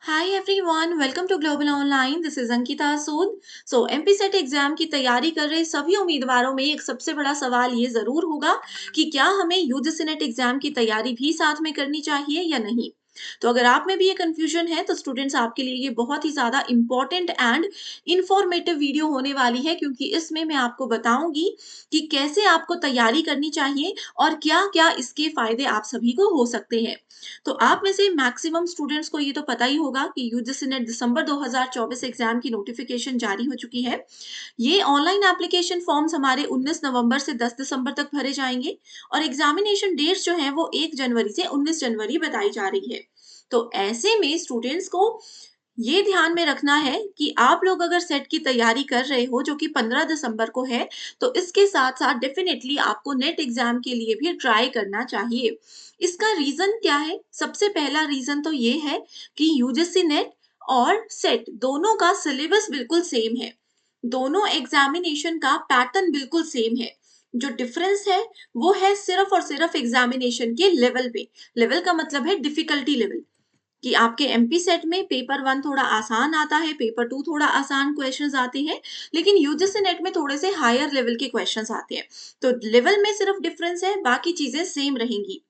Hi everyone, welcome to global online. This is Ankita Sood. MP SET exam की तैयारी कर रहे सभी उम्मीदवारों में एक सबसे बड़ा सवाल ये जरूर होगा कि क्या हमें यूजीसी नेट एग्जाम की तैयारी भी साथ में करनी चाहिए या नहीं। तो अगर आप में भी ये कंफ्यूजन है तो स्टूडेंट्स आपके लिए ये बहुत ही ज्यादा इंपॉर्टेंट एंड इंफॉर्मेटिव वीडियो होने वाली है, क्योंकि इसमें मैं आपको बताऊंगी कि कैसे आपको तैयारी करनी चाहिए और क्या क्या इसके फायदे आप सभी को हो सकते हैं। तो आप में से मैक्सिमम स्टूडेंट्स को ये तो पता ही होगा कि यूजीसी नेट दिसंबर 2024 एग्जाम की नोटिफिकेशन जारी हो चुकी है। ये ऑनलाइन एप्लीकेशन फॉर्म्स हमारे 19 नवंबर से 10 दिसंबर तक भरे जाएंगे और एग्जामिनेशन डेट्स जो हैं वो 1 जनवरी से 19 जनवरी बताई जा रही है। तो ऐसे में स्टूडेंट्स को ये ध्यान में रखना है कि आप लोग अगर सेट की तैयारी कर रहे हो जो कि 15 दिसंबर को है, तो इसके साथ साथ डेफिनेटली आपको नेट एग्जाम के लिए भी ट्राई करना चाहिए। इसका रीजन क्या है? सबसे पहला रीजन तो ये है कि यूजीसी नेट और सेट दोनों का सिलेबस बिल्कुल सेम है। दोनों एग्जामिनेशन का पैटर्न बिल्कुल सेम है। जो डिफरेंस है वो है सिर्फ और सिर्फ एग्जामिनेशन के लेवल पे। लेवल का मतलब है डिफिकल्टी लेवल, कि आपके एमपी सेट में पेपर वन थोड़ा आसान आता है, पेपर टू थोड़ा आसान क्वेश्चंस आते हैं, लेकिन यूजीसी नेट में थोड़े से हायर लेवल के क्वेश्चंस आते हैं। तो लेवल में सिर्फ डिफरेंस है, बाकी चीजें सेम रहेंगी।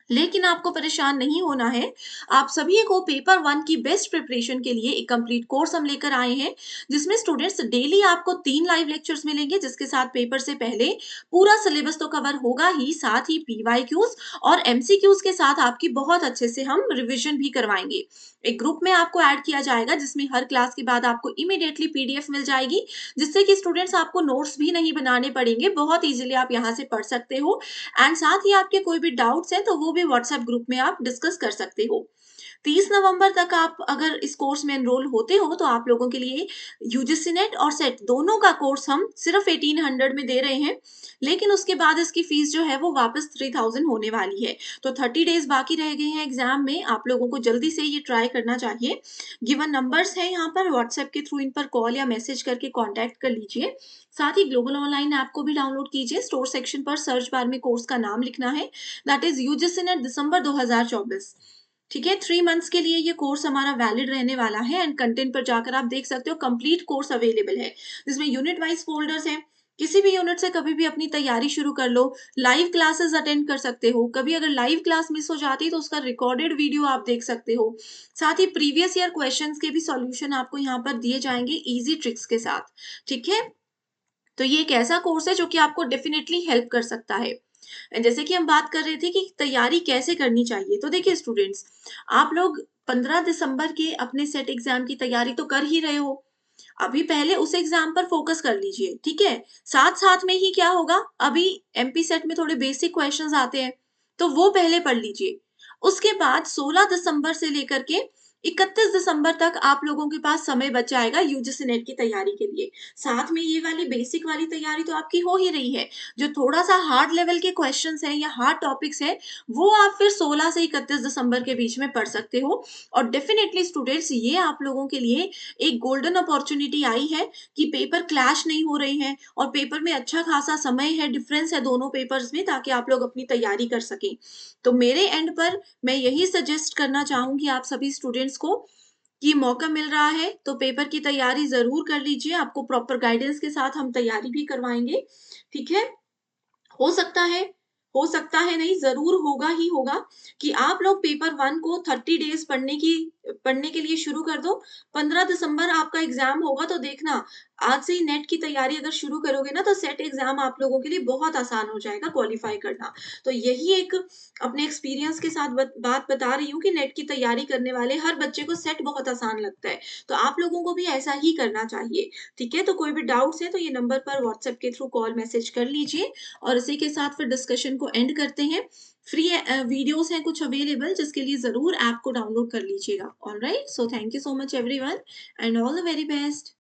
लेकिन आपको परेशान नहीं होना है। आप सभी को पेपर वन की बेस्ट प्रिपरेशन के लिए एक कंप्लीट कोर्स हम लेकर आए हैं, जिसमें स्टूडेंट्स डेली आपको 3 लाइव लेक्चर्स मिलेंगे, जिसके साथ पेपर से पहले पूरा सिलेबस तो कवर होगा ही, साथ ही पीवाईक्यूज और एमसीक्यूज के साथ आपकी बहुत अच्छे से हम रिविजन भी करवाएंगे। एक ग्रुप में आपको ऐड किया जाएगा, जिसमें हर क्लास के बाद आपको इमीडिएटली पीडीएफ मिल जाएगी, जिससे कि स्टूडेंट्स आपको नोट्स भी नहीं बनाने पड़ेंगे, बहुत इजीली आप यहाँ से पढ़ सकते हो। एंड साथ ही आपके कोई भी डाउट्स हैं तो वो भी व्हाट्सएप ग्रुप में आप डिस्कस कर सकते हो। 30 नवंबर तक आप अगर इस कोर्स में एनरोल होते हो तो आप लोगों के लिए यूजीसी नेट और सेट दोनों का कोर्स हम सिर्फ 1800 में दे रहे हैं, लेकिन उसके बाद इसकी फीस जो है वो वापस 3000 होने वाली है। तो 30 डेज बाकी रह गए हैं एग्जाम में, आप लोगों को जल्दी से ये ट्राई करना चाहिए। गिवन नंबर्स हैं यहाँ पर, व्हाट्सएप के थ्रू इन पर कॉल या मैसेज करके कॉन्टैक्ट कर लीजिए। साथ ही ग्लोबल ऑनलाइन ऐप को भी डाउनलोड कीजिए। स्टोर सेक्शन पर सर्च बार में कोर्स का नाम लिखना है, दैट इज यूजीसी नेट दिसंबर 2024। ठीक है, 3 मंथ्स के लिए ये कोर्स हमारा वैलिड रहने वाला है। एंड कंटेंट पर जाकर आप देख सकते हो, कंप्लीट कोर्स अवेलेबल है, जिसमें यूनिट वाइज फोल्डर्स हैं। किसी भी यूनिट से कभी भी अपनी तैयारी शुरू कर लो। लाइव क्लासेस अटेंड कर सकते हो, कभी अगर लाइव क्लास मिस हो जाती है तो उसका रिकॉर्डेड वीडियो आप देख सकते हो। साथ ही प्रीवियस ईयर क्वेश्चंस के भी सॉल्यूशन आपको यहाँ पर दिए जाएंगे इजी ट्रिक्स के साथ। ठीक है, तो ये एक ऐसा कोर्स है जो कि आपको डेफिनेटली हेल्प कर सकता है। जैसे कि हम बात कर रहे थे कि तैयारी कैसे करनी चाहिए, तो देखिए स्टूडेंट्स, आप लोग 15 दिसंबर के अपने सेट एग्जाम की तैयारी तो कर ही रहे हो। अभी पहले उस एग्जाम पर फोकस कर लीजिए, ठीक है। साथ साथ में ही क्या होगा, अभी एमपी सेट में थोड़े बेसिक क्वेश्चंस आते हैं, तो वो पहले पढ़ लीजिए। उसके बाद 16 दिसंबर से लेकर के 31 दिसंबर तक आप लोगों के पास समय बच जाएगा यूजीसी नेट की तैयारी के लिए। साथ में ये वाली बेसिक वाली तैयारी तो आपकी हो ही रही है। जो थोड़ा सा हार्ड लेवल के क्वेश्चंस हैं या हार्ड टॉपिक्स हैं, वो आप फिर 16 से 31 दिसंबर के बीच में पढ़ सकते हो। और डेफिनेटली स्टूडेंट्स, ये आप लोगों के लिए एक गोल्डन अपॉर्चुनिटी आई है कि पेपर क्लैश नहीं हो रहे हैं और पेपर में अच्छा खासा समय है, डिफरेंस है दोनों पेपर्स में, ताकि आप लोग अपनी तैयारी कर सकें। तो मेरे एंड पर मैं यही सजेस्ट करना चाहूंगी आप सभी स्टूडेंट्स को कि मौका मिल रहा है तो पेपर की तैयारी जरूर कर लीजिए। आपको प्रॉपर गाइडेंस के साथ हम तैयारी भी करवाएंगे। ठीक है, हो सकता है, हो सकता है नहीं, ज़रूर होगा ही होगा कि आप लोग पेपर 1 को 30 डेज़ पढ़ने के लिए शुरू कर दो। 15 दिसंबर आपका एग्ज़ाम होगा तो देखना, आज से ही नेट की तैयारी अगर शुरू करोगे ना तो सेट एग्ज़ाम आप लोगों के लिए बहुत आसान हो जाएगा क्वालीफ़ाई करना। तो यही एक अपने एक्सपीरियंस के साथ बात बता रही हूँ कि नेट की तैयारी करने वाले हर बच्चे को सेट बहुत आसान लगता है। तो आप लोगों को भी ऐसा ही करना चाहिए। ठीक है? तो कोई भी डाउट्स है तो ये नंबर पर व्हाट्सएप के थ्रू कॉल मैसेज कर लीजिए। और इसी के साथ फिर डिस्कशन को एंड करते हैं। फ्री वीडियोस हैं कुछ अवेलेबल, जिसके लिए ज़रूर ऐप को डाउनलोड कर लीजिएगा। Alright, so thank you so much everyone and all the very best.